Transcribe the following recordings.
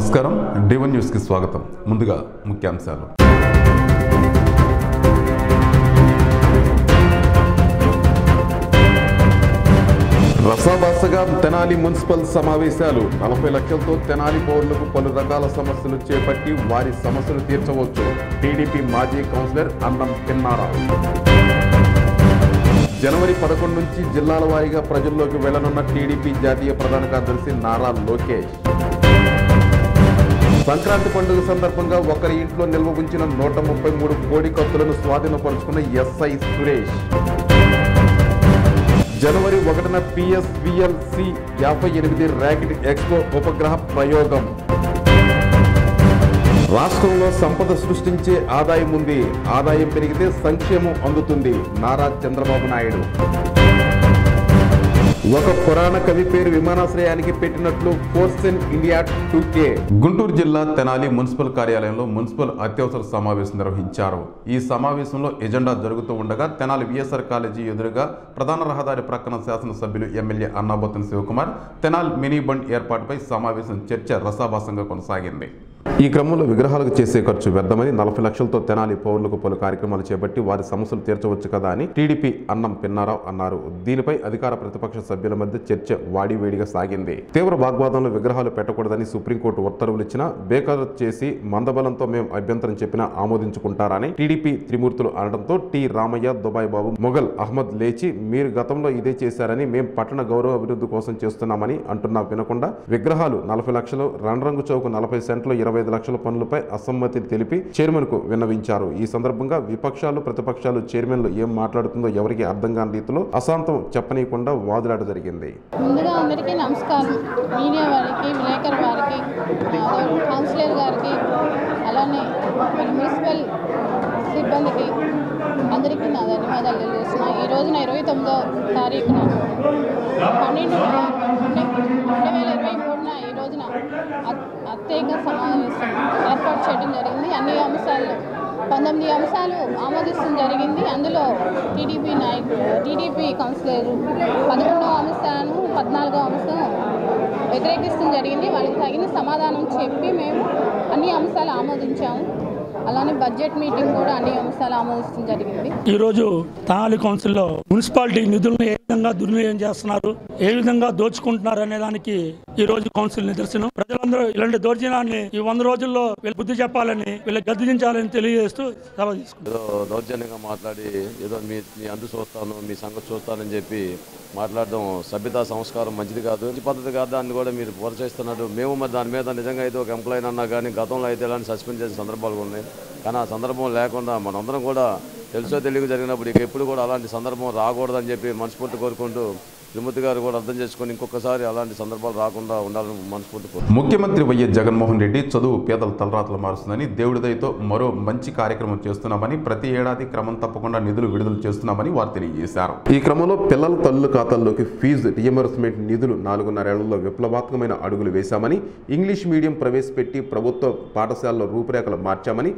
నమస్కారం D1 news కి స్వాగతం. ముందుగా ముఖ్యాంశాలు. రసాభాసగా తెనాలి మున్సిపల్ సమావేశాలు 40 లక్షలతో తెనాలి పౌరులకు పలు రకాల సమస్యలు చేపట్టి వారి సమస్యలు తీర్చవచ్చు. టీడీపీ మాజీ కౌన్సిలర్ అన్నం పిన్నారావు. జనవరి 11 నుంచి జిల్లాల వారీగా ప్రజల్లోకి వెళ్లనున్న టీడీపీ జాతీయ ప్రధాన కార్యదర్శి నారా లోకేష్. సంక్రాంతి పండుగ సందర్భంగా ఒకరి ఇంట్లో నిల్వ ఉంచిన 133 కోడి కత్తులను స్వాధీనపరుచుకున్న ఎస్ఐ సురేష్. జనవరి 1న PSVLC 58 ర్యాకెట్ ఎక్స్పో ఉపగ్రహ ప్రయోగం. రాష్ట్రంలో సంపద సృష్టించే ఆదాయం ఉంది. ఆదాయం పెరిగితే సంక్షేమం అందుతుంది. నారా చంద్రబాబు నాయుడు. ఒక పురాణ కవి పేరు విమానాశ్రయానికి పెట్టినట్లు ఫోర్సెన్ ఇండియా 2K. గుంటూరు జిల్లా తెనాలి మున్సిపల్ కార్యాలయంలో మున్సిపల్ అత్యవసర సమావేశం నిర్వహించారు. ఈ సమావేశంలో ఎజెండా జరుగుతూ ఉండగా తెనాలి VSR కాలేజీ ఎదురుగా ప్రధాన రహదారి ప్రక్కన శాసనసభ్యులు MLA Annabathuni Sivakumar Tenali mini bund ఏర్పాటుపై సమావేశం చర్చ రసాభాసంగా కొనసాగింది. ఈ క్రమంలో విగ్రహాలకు చేసే ఖర్చు వ్యర్థమని 40 లక్షలతో తెనాలి పౌరులకు పలు కార్యక్రమాలు చేపట్టి వారి సమస్యలు తీర్చవచ్చు కదా అని టీడీపీ అన్నం పిన్నారావు అన్నారు. దీనిపై అధికార ప్రతిపక్ష సభ్యుల మధ్య చర్చ వాడివేడిగా సాగింది. తీవ్ర వాగ్వాదంలో విగ్రహాలు పెట్టకూడదని సుప్రీంకోర్టు ఉత్తర్వులు ఇచ్చినా బేఖాతరు చేసి మందబలంతో మేము అభ్యంతరం చెప్పినా ఆమోదించుకుంటారని టీడీపీ త్రిమూర్తులు అనడంతో టి రామయ్య, దుబాయ్ బాబు, మొఘల్ అహ్మద్ లేచి మీరు గతంలో ఇదే చేశారని మేం పట్టణ గౌరవ అభివృద్ధి కోసం చేస్తున్నామని అంటున్నా వినకుండా విగ్రహాలు 40 లక్షలు, రణరంగు చౌక 40 సెంట్లు 25 లక్షల పనులపై అసమ్మతి తెలిపి చైర్మన్ కు విన్నవించారు. ఈ సందర్భంగా విపక్షాలు ప్రతిపక్షాలు చైర్మన్లు ఏం మాట్లాడుతుందో ఎవరికి అర్థం కాని రీతిలో అశాంతం చెప్పనీయకుండా వాదులాట జరిగింది. ముందుగా అందరికీ నమస్కారం. మీడియా వారికి, విలేకరు వారికి, కౌన్సిలర్ గారికి, అలానే మున్సిపల్ సిబ్బందికి అందరికీ నా ధన్యవాదాలు తెలియజేస్తున్నాను. ఈ రోజున 29వ తారీఖున 12/2023 ఈ రోజున ప్రత్యేక సమావేశం ఏర్పాటు చేయడం జరిగింది. అన్ని అంశాలు 19 అంశాలు ఆమోదించడం జరిగింది. అందులో టీడీపీ కౌన్సిలర్ 11వ అంశాలను 14వ అంశం వ్యతిరేకిస్తడం జరిగింది. వాళ్ళకి తగిన సమాధానం చెప్పి మేము అన్ని అంశాలు ఆమోదించాము. అలానే బడ్జెట్ మీటింగ్ కూడా అన్ని అంశాలు ఆమోదించడం జరిగింది. ఈరోజు తెనాలి కౌన్సిల్లో మున్సిపాలిటీ నిధులను ఏ విధంగా దుర్వినియోగం చేస్తున్నారు, ఏ విధంగా దోచుకుంటున్నారు అనే దానికి ఈ రోజు కౌన్సిల్ నిదర్శనం. ప్రజలందరూ ఇలాంటి దౌర్జన్యాన్ని ఈ 100 రోజుల్లో వీళ్ళు బుద్ధి చెప్పాలని, వీళ్ళు గద్దించాలని తెలియజేస్తూ సభ తీసుకుంటారు. ఏదో దౌర్జన్యంగా మాట్లాడి ఏదో మీ అందు చూస్తాను, మీ సంగతి చూస్తానని చెప్పి మాట్లాడడం సభ్యతా సంస్కారం మంచిది కాదు, మంచి పద్ధతి కాదు. దాన్ని కూడా మీరు ప్రోత్సహిస్తున్నారు. మేము మరి దాని మీద నిజంగా అయితే ఒక ఎంప్లాయీ అన్నా కానీ గతంలో అయితే ఇలాంటి సస్పెండ్ చేసిన సందర్భాలు ఉన్నాయి. కానీ ఆ సందర్భం లేకుండా మనందరం కూడా తెలుసో తెలియక జరిగినప్పుడు ఇక ఎప్పుడు కూడా అలాంటి సందర్భం రాకూడదని చెప్పి మనస్ఫూర్తి కోరుకుంటూ త్రిమూర్తి గారు కూడా అర్థం చేసుకుని ఇంకొకసారి అలాంటి సందర్భాలు రాకుండా ఉండాలని మనస్ఫూర్తి. ముఖ్యమంత్రి వైఎస్ జగన్మోహన్ రెడ్డి చదువు పేదల తలరాతలు మారుస్తుందని, దేవుడి దయతో మరో మంచి కార్యక్రమం చేస్తున్నామని, ప్రతి ఏడాది క్రమం తప్పకుండా నిధులు విడుదల చేస్తున్నామని వారు తెలియజేశారు. ఈ క్రమంలో పిల్లల తల్లుల ఖాతాల్లోకి ఫీజు రియంబర్స్మెంట్ నిధులు 4.5 ఏళ్లలో విప్లవాత్మకమైన అడుగులు వేశామని, ఇంగ్లీష్ మీడియం ప్రవేశపెట్టి ప్రభుత్వ పాఠశాలలో రూపురేఖలు మార్చామని,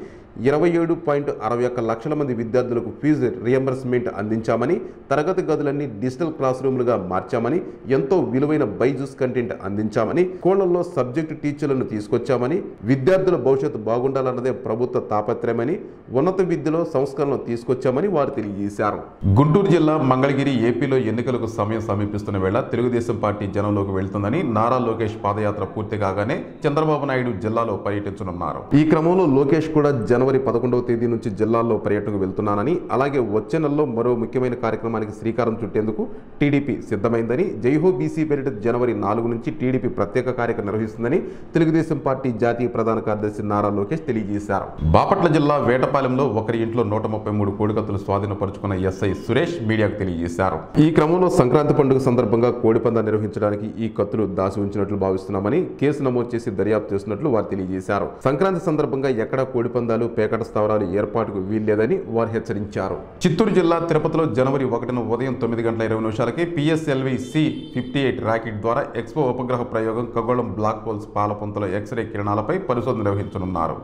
27.61 లక్షల మంది విద్యార్థులకు ఫీజు రియంబర్స్మెంట్ అందించామని, తరగతి గదులన్నీ డిజిటల్ క్లాస్ రూమ్లుగా మార్చామని, ఎంతో విలువైన బైజూస్ కంటెంట్ అందించామని, స్కూళ్లలో సబ్జెక్టు టీచర్లను తీసుకొచ్చామని, విద్యార్థుల భవిష్యత్తు బాగుండాలన్నదే ప్రభుత్వ తాపత్రయమని, ఉన్నత విద్యలో సంస్కరణలు తీసుకొచ్చామని వారు తెలియజేశారు. గుంటూరు జిల్లా మంగళగిరి ఏపీలో ఎన్నికలకు సమయం సమీపిస్తున్న వేళ తెలుగుదేశం పార్టీ జనంలోకి వెళ్తుందని, నారా లోకేష్ పాదయాత్ర పూర్తి కాగానే చంద్రబాబు నాయుడు జిల్లాలో పర్యటించనున్నారు. ఈ క్రమంలో లోకేష్ కూడా జనవరి 11వ తేదీ నుంచి జిల్లాల్లో పర్యటనకు వెళ్తున్నానని, అలాగే వచ్చే నెలలో మరో ముఖ్యమైన కార్యక్రమానికి శ్రీకారం చుట్టేందుకు టీడీపీ సిద్ధమైందని, జైహో బీసీ పేరిట జనవరి 4 నుంచి టీడీపీ ప్రత్యేక కార్యక్రమం నిర్వహిస్తుందని తెలుగుదేశం పార్టీ జాతీయ ప్రధాన కార్యదర్శి నారా లోకేష్ తెలియజేశారు. బాపట్ల జిల్లా వేటపాలెంలో ఒకరి ఇంట్లో 133 కోడికత్తులు స్వాధీనపరుచుకున్న ఎస్ఐ సురేష్ మీడియాకు తెలియజేశారు. ఈ క్రమంలో సంక్రాంతి పండుగ సందర్భంగా కోడిపందాలు నిర్వహించడానికి ఈ కత్తులు దాచి ఉంచినట్లు భావిస్తున్నామని, కేసు నమోదు చేసి దర్యాప్తు చేస్తున్నట్లు వారు తెలియజేశారు. సంక్రాంతి సందర్భంగా ఎక్కడా కోడిపందాలు, పేకట స్థావరాలు ఏర్పాటుకు వీల్లేదని వారు హెచ్చరించారు. చిత్తూరు జిల్లా తిరుపతిలో జనవరి 1న ఉదయం 9:20 PSLV C58 ర్యాకెట్ ద్వారా ఎక్స్పో ఉపగ్రహ ప్రయోగం ఖగోళం బ్లాక్ హోల్స్ పాలపుంతల ఎక్స్రే కిరణాలపై పరిశోధన నిర్వహించనున్నారు.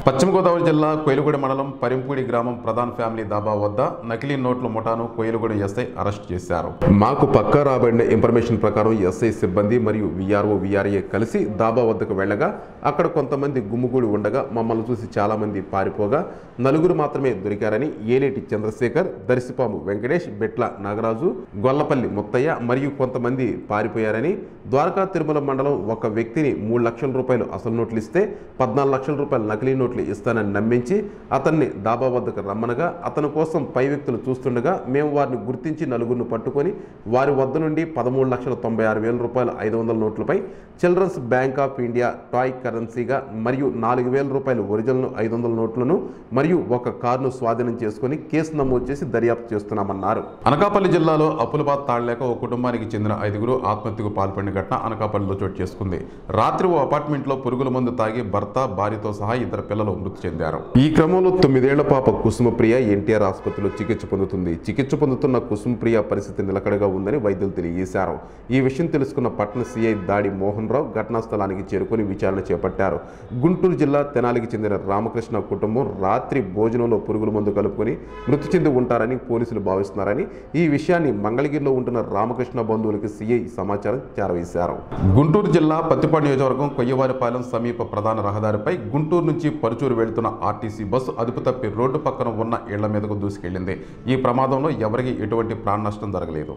పశ్చిమ గోదావరి జిల్లా కోయిలగూడ మండలం పరింపూడి గ్రామం ప్రధాన్ ఫ్యామిలీ దాబా వద్ద నకిలీ నోట్ల ముఠాను కోయిలగూడ ఎస్ఐ అరెస్ట్ చేశారు. మాకు పక్కా రాబడిన ఇన్ఫర్మేషన్ ప్రకారం ఎస్ఐ సిబ్బంది మరియు విఆర్ఓ విఆర్ఏ కలిసి దాబా వద్దకు వెళ్లగా అక్కడ కొంతమంది గుమ్ముగూడి ఉండగా మమ్మల్ని చూసి చాలా మంది పారిపోగా నలుగురు మాత్రమే దొరికారని ఏనేటి చంద్రశేఖర్, దర్శిపాము వెంకటేష్, బెట్ల నాగరాజు, గొల్లపల్లి ముత్తయ్య మరియు కొంతమంది పారిపోయారని, ద్వారకా తిరుమల మండలం ఒక వ్యక్తిని 3 లక్షల రూపాయలు అసలు నోట్లు ఇస్తే 14 లక్షల రూపాయలు నకిలీ నోట్లు ఇస్తానని నమ్మించి అతన్ని దాబా వద్దకు రమ్మనగా అతని కోసం పై వ్యక్తులు చూస్తుండగా మేము వారిని గుర్తించి నలుగురిని పట్టుకొని వారి వద్ద నుండి 13,96,000 రూపాయల 500 నోట్లపై Children's Bank of India toy కరెన్సీగా మరియు 4,000 రూపాయల ఒరిజినల్ 500 నోట్లను మరియు ఒక కారును స్వాధీనం చేసుకుని కేసు నమోదు చేసి దర్యాప్తు చేస్తున్నామన్నారు. అనకాపల్లి జిల్లాలో అప్పులబాద్ తాళలేక ఓ కుటుంబానికి చెందిన 5గురు ఆత్మహత్యకు పాల్పడిన ఘటన అనకాపల్లిలో చోటు చేసుకుంది. రాత్రి ఓ అపార్ట్మెంట్లో పురుగుల మందు తాగి భర్త, భార్యతో సహా 2 పిల్లలు మృతి చెందారు. ఈ క్రమంలో 9 ఏళ్ల పాప కుసుమప్రియ ఎన్టీఆర్ ఆసుపత్రిలో చికిత్స పొందుతుంది. చికిత్స పొందుతున్న కుసుమప్రియ పరిస్థితి నిలకడగా ఉందని వైద్యులు తెలియజేశారు. ఈ విషయం తెలుసుకున్న పట్టణ సిఐ దాడి మోహన్ రావు ఘటనా స్థలానికి చేరుకుని విచారణ చేపట్టారు. గుంటూరు జిల్లా తెనాలికి చెందిన రామకృష్ణ కుటుంబం రాత్రి భోజనంలో పురుగుల మందు కలుపుకొని మృతి చెంది ఉంటారని పోలీసులు భావిస్తున్నారని, ఈ విషయాన్ని మంగళగిరిలో ఉంటున్న రామకృష్ణ బంధువులకు సిఐ సమాచారం చేరవేశారు. గుంటూరు జిల్లా పత్తిపాడు నియోజకవర్గం కొయ్యవారిపాలెం సమీప ప్రధాన రహదారిపై గుంటూరు నుంచి పరుచూరు వెళ్తున్న ఆర్టీసీ బస్సు అదుపు తప్పి రోడ్డు పక్కన ఉన్న ఇళ్ల మీదకు దూసుకెళ్లింది. ఈ ప్రమాదంలో ఎవరికీ ఎటువంటి ప్రాణ నష్టం జరగలేదు.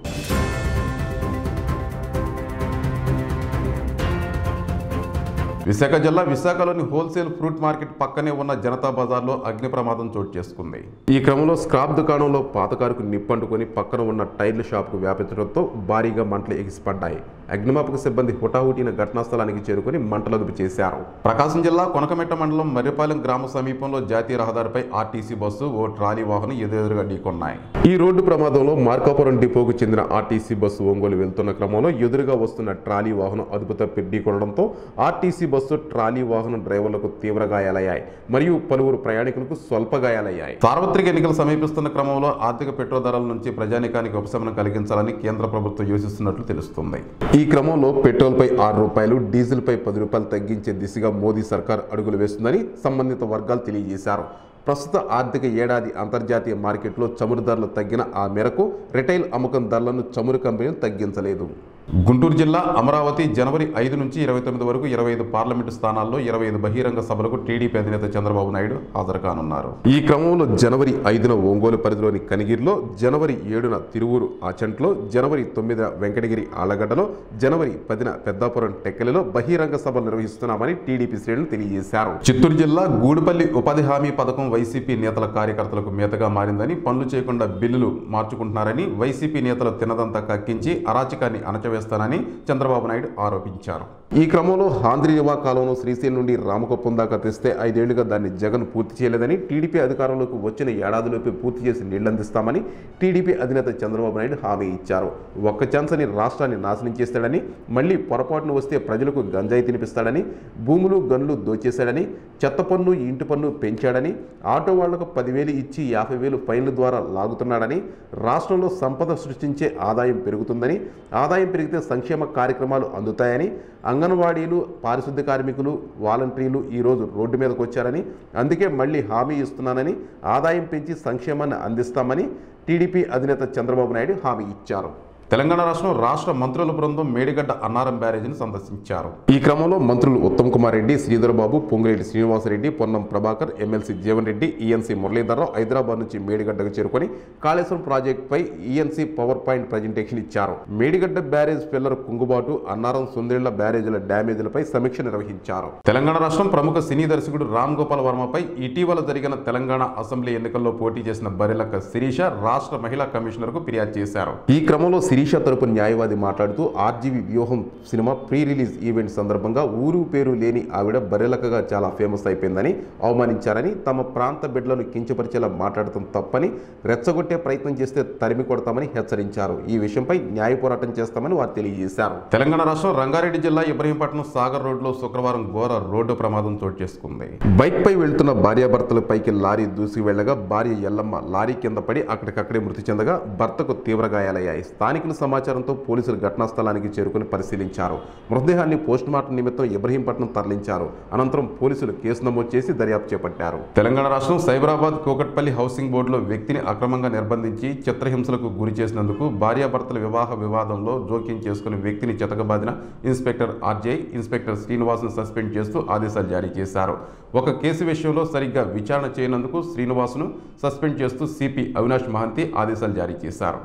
విశాఖ జిల్లా విశాఖలోని హోల్సేల్ ఫ్రూట్ మార్కెట్ పక్కనే ఉన్న జనతా బజార్లో అగ్ని ప్రమాదం చోటు చేసుకుంది. ఈ క్రమంలో స్క్రాప్ దుకాణంలో పాతకారుకు నిప్పంటుకొని పక్కన ఉన్న టైర్ల షాప్కు వ్యాపించడంతో భారీగా మంటలు ఎగిసిపడ్డాయి. అగ్నిమాపక సిబ్బంది హుటాహుటిన ఘటనా స్థలానికి చేరుకుని మంటలు అదుపు చేశారు. ప్రకాశం జిల్లా కొనకమెట్ట మండలం మర్రిపాలెం గ్రామ సమీపంలో జాతీయ రహదారిపై ఆర్టీసీ బస్సు ఓ ట్రాలీ వాహనం ఎదురుగా ఢీకొన్నాయి. ఈ రోడ్డు ప్రమాదంలో మార్కాపురం డిపోకు చెందిన ఆర్టీసీ బస్సు ఒంగోలు వెళ్తున్న క్రమంలో ఎదురుగా వస్తున్న ట్రాలీ వాహనం అదుపు తప్పి ఢీకొనడంతో ఆర్టీసీ బస్సు, ట్రాలీ వాహనం డ్రైవర్లకు తీవ్ర గాయాలయ్యాయి మరియు పలువురు ప్రయాణికులకు స్వల్ప గాయాలయ్యాయి. సార్వత్రిక ఎన్నికలు సమీపిస్తున్న క్రమంలో ఆర్థిక పెట్రోల్ ధరల నుంచి ప్రజానికానికి ఉపశమనం కలిగించాలని కేంద్ర ప్రభుత్వం యోచిస్తున్నట్లు తెలుస్తుంది. ఈ క్రమంలో పెట్రోల్పై 6 రూపాయలు, డీజిల్పై 10 రూపాయలు తగ్గించే దిశగా మోదీ సర్కార్ అడుగులు వేస్తుందని సంబంధిత వర్గాలు తెలియజేశారు. ప్రస్తుత ఆర్థిక ఏడాది అంతర్జాతీయ మార్కెట్లో చమురు ధరలు తగ్గిన ఆ మేరకు రిటైల్ అమ్మకం ధరలను చమురు కంపెనీలు తగ్గించలేదు. గుంటూరు జిల్లా అమరావతి జనవరి 5 నుంచి 29 వరకు 25 పార్లమెంటు స్థానాల్లో 25 బహిరంగ సభలకు టీడీపీ అధినేత చంద్రబాబు నాయుడు హాజరు కానున్నారు. ఈ క్రమంలో జనవరి 5న ఒంగోలు పరిధిలోని కనిగిరిలో, జనవరి 7న తిరువూరు ఆచంట్లో, జనవరి 9న వెంకటగిరి ఆలగడ్డలో, జనవరి 10న పెద్దాపురం టెక్కలిలో బహిరంగ సభలు నిర్వహిస్తున్నామని టీడీపీ శ్రేణులు తెలియజేశారు. చిత్తూరు జిల్లా గూడుపల్లి ఉపాధి హామీ పథకం వైసీపీ నేతల కార్యకర్తలకు మేతగా మారిందని, పనులు చేయకుండా బిల్లులు మార్చుకుంటున్నారని, వైసీపీ నేతలు తినదంతా కక్కించి అరాచకాన్ని అణచవేస్తానని చంద్రబాబు నాయుడు ఆరోపించారు. ఈ క్రమంలో ఆంధ్రీయవా కాలంలో శ్రీశైలం నుండి రామకుప్పం దాకా తెస్తే 5 ఏళ్లుగా దాన్ని జగన్ పూర్తి చేయలేదని, టీడీపీ అధికారంలోకి వచ్చిన ఏడాదిలోపే పూర్తి చేసి నీళ్లందిస్తామని టీడీపీ అధినేత చంద్రబాబు నాయుడు హామీ ఇచ్చారు. ఒక్క ఛాన్స్ అని రాష్ట్రాన్ని నాశనం చేస్తాడని, మళ్లీ పొరపాటును వస్తే ప్రజలకు గంజాయి తినిపిస్తాడని, భూములు గనులు దోచేశాడని, చెత్త పన్ను ఇంటి పన్ను పెంచాడని, ఆటో వాళ్లకు 10,000 ఇచ్చి 50,000 ఫైన్ల ద్వారా లాగుతున్నాడని, రాష్ట్రంలో సంపద సృష్టించే ఆదాయం పెరుగుతుందని, ఆదాయం పెరిగితే సంక్షేమ కార్యక్రమాలు అందుతాయని, అంగన్వాడీలు, పారిశుద్ధ్య కార్మికులు, వాలంటీర్లు ఈరోజు రోడ్డు మీదకు వచ్చారని, అందుకే మళ్ళీ హామీ ఇస్తున్నానని, ఆదాయం పెంచి సంక్షేమాన్ని అందిస్తామని టీడీపీ అధినేత చంద్రబాబు నాయుడు హామీ ఇచ్చారు. తెలంగాణ రాష్ట్ర మంత్రుల బృందం మేడిగడ్డ అన్నారం బ్యారేజీని సందర్శించారు. ఈ క్రమంలో మంత్రులు ఉత్తమ్ కుమార్ రెడ్డి, శ్రీధర్ బాబు, పొంగిరెడ్డి శ్రీనివాసరెడ్డి, పొన్నం ప్రభాకర్, ఎమ్మెల్సీ జీవన్ రెడ్డి, ఈఎన్సీ మురళీధరరావు హైదరాబాద్ నుంచి మేడిగడ్డకు చేరుకొని కాళేశ్వరం ప్రాజెక్టుపై ఈఎన్సీ పవర్ పాయింట్ ప్రజెంటేషన్ ఇచ్చారు. మేడిగడ్డ బ్యారేజ్ పిల్లర్ కుంగుబాటు, అన్నారం సుందేళ్ల బ్యారేజీల డ్యామేజీలపై సమీక్ష నిర్వహించారు. తెలంగాణ రాష్ట్రం ప్రముఖ సినీ దర్శకుడు రామ్ గోపాల్ వర్మపై ఇటీవల జరిగిన తెలంగాణ అసెంబ్లీ ఎన్నికల్లో పోటీ చేసిన బర్రెలక్క శిరీష రాష్ట్ర మహిళా కమిషనర్కు ఫిర్యాదు చేశారు. ఈ క్రమంలో శిరీష తరపు న్యాయవాది మాట్లాడుతూ ఆర్జీవి వ్యూహం సినిమా ప్రీ రిలీజ్ ఈవెంట్ సందర్భంగా ఊరు పేరు లేని ఆవిడ బర్రెలక్కగా చాలా ఫేమస్ అయిపోయిందని, అవమానించారని, తమ ప్రాంత బిడ్డలను కించపరిచేలా మాట్లాడటం తప్పని, రెచ్చగొట్టే ప్రయత్నం చేస్తే తరిమి కొడతామని హెచ్చరించారు. ఈ విషయంపై న్యాయ పోరాటం చేస్తామని వారు తెలియజేశారు. తెలంగాణ రాష్ట్రం రంగారెడ్డి జిల్లా ఇబ్రహీంపట్నం సాగర్ రోడ్లో శుక్రవారం ఘోర రోడ్డు ప్రమాదం చోటు చేసుకుంది. బైక్ పై వెళ్తున్న భార్యాభర్తలపైకి లారీ దూసుకు వెళ్లగా భార్య ఎల్లమ్మ లారీ కింద పడి అక్కడికక్కడే మృతి చెందగా భర్తకు తీవ్ర గాయాలయ్యాయి. స్థానిక స్థానికుల సమాచారంతో పోలీసులు ఘటనా స్థలానికి చేరుకుని పరిశీలించారు. మృతదేహాన్ని పోస్టుమార్టం నిమిత్తం ఇబ్రహీంపట్నం తరలించారు. అనంతరం పోలీసులు కేసు నమోదు చేసి దర్యాప్తు చేపట్టారు. తెలంగాణ రాష్ట్రం సైబరాబాద్ కూకట్పల్లి హౌసింగ్ బోర్డులో వ్యక్తిని అక్రమంగా నిర్బంధించి చిత్రహింసలకు గురి చేసినందుకు భార్యాభర్తల వివాహ వివాదంలో జోక్యం చేసుకుని వ్యక్తిని చితకబాదిన ఇన్స్పెక్టర్ ఆర్జే ఇన్స్పెక్టర్ శ్రీనివాస్ను సస్పెండ్ చేస్తూ ఆదేశాలు జారీ చేశారు. ఒక కేసు విషయంలో సరిగ్గా విచారణ చేయనందుకు శ్రీనివాస్ను సస్పెండ్ చేస్తూ సిపి అవినాష్ మహంతి ఆదేశాలు జారీ చేశారు.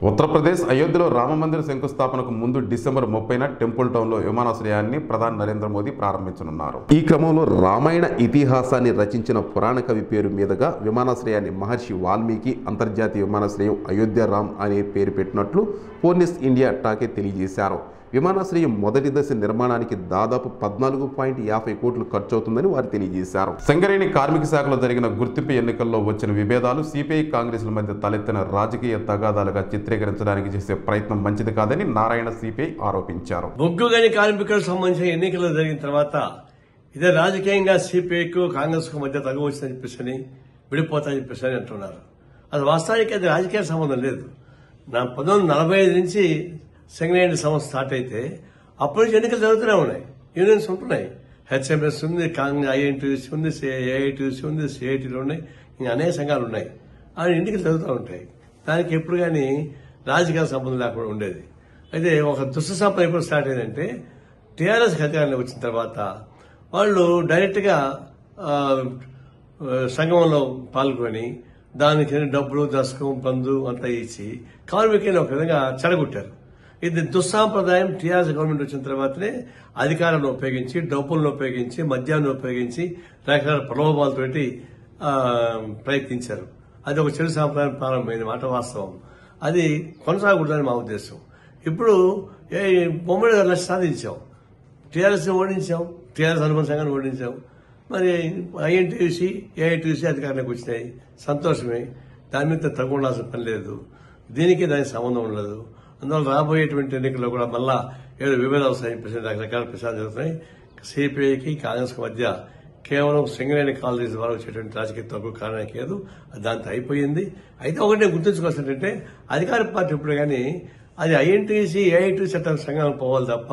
ఉత్తరప్రదేశ్ అయోధ్యలో రామమందిర శంకుస్థాపనకు ముందు డిసెంబర్ 30న టెంపుల్ టౌన్లో విమానాశ్రయాన్ని ప్రధాని నరేంద్ర మోదీ ప్రారంభించనున్నారు. ఈ క్రమంలో రామాయణ ఇతిహాసాన్ని రచించిన పురాణ కవి పేరు మీదుగా విమానాశ్రయాన్ని మహర్షి వాల్మీకి అంతర్జాతీయ విమానాశ్రయం అయోధ్య రామ్ అనే పేరు పెట్టినట్లు ఫోర్నిస్ ఇండియా టాకే తెలియజేశారు. విమానాశ్రయం మొదటి దశ నిర్మాణానికి దాదాపు 14.50 కోట్లు ఖర్చవుతుందని వారు తెలియజేశారు. సంగారెడ్డి కార్మిక శాఖలో జరిగిన గుర్తింపు ఎన్నికల్లో వచ్చిన విభేదాలు సిపిఐ కాంగ్రెస్ల మధ్య తలెత్తిన రాజకీయ తగాదాలుగా చిత్రీకరించడానికి చేసే ప్రయత్నం మంచిది కాదని నారాయణ సిపిఐ ఆరోపించారు. బొగ్గుగని కార్మికులకు సంబంధించిన ఎన్నికలు జరిగిన తర్వాత ఇదే రాజకీయంగా సిపిఐకు కాంగ్రెస్ కు మధ్య తగు వచ్చిందని చెప్పేసి విడిపోతాయని చెప్పేసి అంటున్నారు. అది వాస్తవానికి అది రాజకీయ సంబంధం లేదు. 1945 నుంచి సింగరేణి సంస్థ స్టార్ట్ అయితే అప్పటి నుంచి ఎన్నికలు జరుగుతూనే ఉన్నాయి. యూనియన్స్ ఉంటున్నాయి. హెచ్ఎంఎస్ ఉంది, ఐఎన్టీసీ ఉంది, ఏఐటీసీ ఉంది, సిఐటీలు ఉన్నాయి, ఇంకా అనేక సంఘాలు ఉన్నాయి. ఆ ఎన్నికలు జరుగుతూ ఉంటాయి. దానికి ఎప్పుడు కానీ రాజకీయ సంబంధం లేకుండా ఉండేది. అయితే ఒక దుష్ట సంపద ఎప్పుడు స్టార్ట్ అయిందంటే టీఆర్ఎస్ అధికారంలోకి వచ్చిన తర్వాత వాళ్ళు డైరెక్ట్ గా సంగమంలో పాల్గొని దానికి డబ్బులు దశకం బంధు అంతా ఇచ్చి కార్మికులను ఒక విధంగా చెడగొట్టారు. ఇది దుస్సాంప్రదాయం టీఆర్ఎస్ గవర్నమెంట్ వచ్చిన తర్వాతనే అధికారాన్ని ఉపయోగించి డబ్బులను ఉపయోగించి మద్యాన్ని ఉపయోగించి రకరకాల ప్రలోభాలతోటి ప్రయత్నించారు. అది ఒక చెడు సాంప్రదాయం ప్రారంభమైన మాట వాస్తవం. అది కొనసాగకూడదని మా ఉద్దేశం. ఇప్పుడు బొమ్మడి గారు సాధించాం, టీఆర్ఎస్ ఓడించాం, టీఆర్ఎస్ అనుబంధ సంఘాన్ని ఓడించాం. మరి ఐఎన్టీసీ ఏఐటీసీ అధికారంలోకి వచ్చినాయి, సంతోషమే. దాని మీద తగ్గు ఉండాల్సిన పని లేదు. దీనికి దానికి సంబంధం ఉండదు. అందువల్ల రాబోయేటువంటి ఎన్నికల్లో కూడా మళ్ళా ఏదో విభేదాలు వస్తాయని రకరకాల ప్రచారం జరుగుతున్నాయి. సిపిఐకి కాంగ్రెస్ కు మధ్య కేవలం సింగరేణి కాలనీస్ ద్వారా వచ్చేటువంటి రాజకీయ తగ్గు కారణానికి లేదు. దాంతో అయిపోయింది. అయితే ఒకటి నేను గుర్తుంచుకోవాల్సి ఏంటంటే అధికార పార్టీ ఇప్పుడు కానీ అది ఐఎన్టీసీ ఏఐటీసీ చట్టం సంఘానికి పోవాలి తప్ప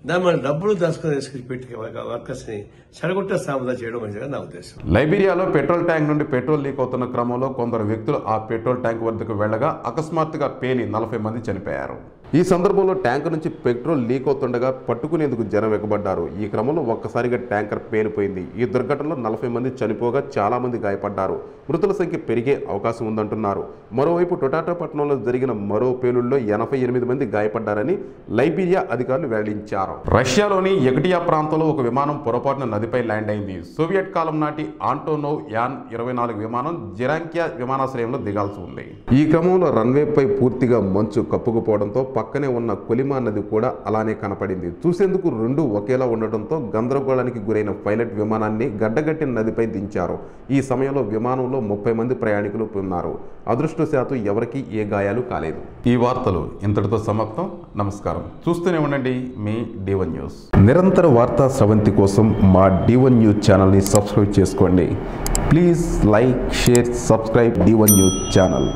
దాని మన డబ్బులు దశకుని పెట్టి వర్కర్స్ ని చెడగొట్టే సాధన చేయడం మంచిగా నా ఉద్దేశం. లైబీరియాలో పెట్రోల్ ట్యాంక్ నుండి పెట్రోల్ లీక్ అవుతున్న క్రమంలో కొందరు వ్యక్తులు ఆ పెట్రోల్ ట్యాంక్ వద్దకు వెళ్లగా అకస్మాత్తుగా పేలి 40 మంది చనిపోయారు. ఈ సందర్భంలో ట్యాంకర్ నుంచి పెట్రోల్ లీక్ అవుతుండగా పట్టుకునేందుకు జనం ఎగబడ్డారు. ఈ క్రమంలో ఒక్కసారిగా ట్యాంకర్ పేలిపోయింది. ఈ దుర్ఘటనలో 40 మంది చనిపోగా చాలా మంది గాయపడ్డారు. మృతుల సంఖ్య పెరిగే అవకాశం ఉందంటున్నారు. మరోవైపు టొటాటా పట్టణంలో జరిగిన మరో పేలుళ్లో 88 మంది గాయపడ్డారని లైబీరియా అధికారులు వెల్లడించారు. రష్యాలోని ఎగటియా ప్రాంతంలో ఒక విమానం పొరపాటున నదిపై ల్యాండ్ అయింది. సోవియట్ కాలం నాటి ఆంటోనోవ్ యాన్ 24 విమానం జిరాంకియా విమానాశ్రయంలో దిగాల్సి ఉంది. ఈ క్రమంలో రన్వేపై పూర్తిగా మంచు కప్పుకుపోవడంతో పక్కనే ఉన్న కొలిమా నది కూడా అలానే కనపడింది. చూసేందుకు రెండు ఒకేలా ఉండటంతో గందరగోళానికి గురైన పైలట్ విమానాన్ని గడ్డగట్టిన నదిపై దించారు. ఈ సమయంలో విమానంలో 30 మంది ప్రయాణికులు ఉన్నారు. అదృష్టవశాత్తు ఎవరికీ ఏ గాయాలు కాలేదు. ఈ వార్తలు ఇంతటితో సమాప్తం. నమస్కారం. చూస్తూనే ఉండండి మీ D1 న్యూస్. నిరంతర వార్తా స్రవంతి కోసం మా D1 న్యూస్ ఛానల్ని సబ్స్క్రైబ్ చేసుకోండి. Please like, share, subscribe D1 news channel.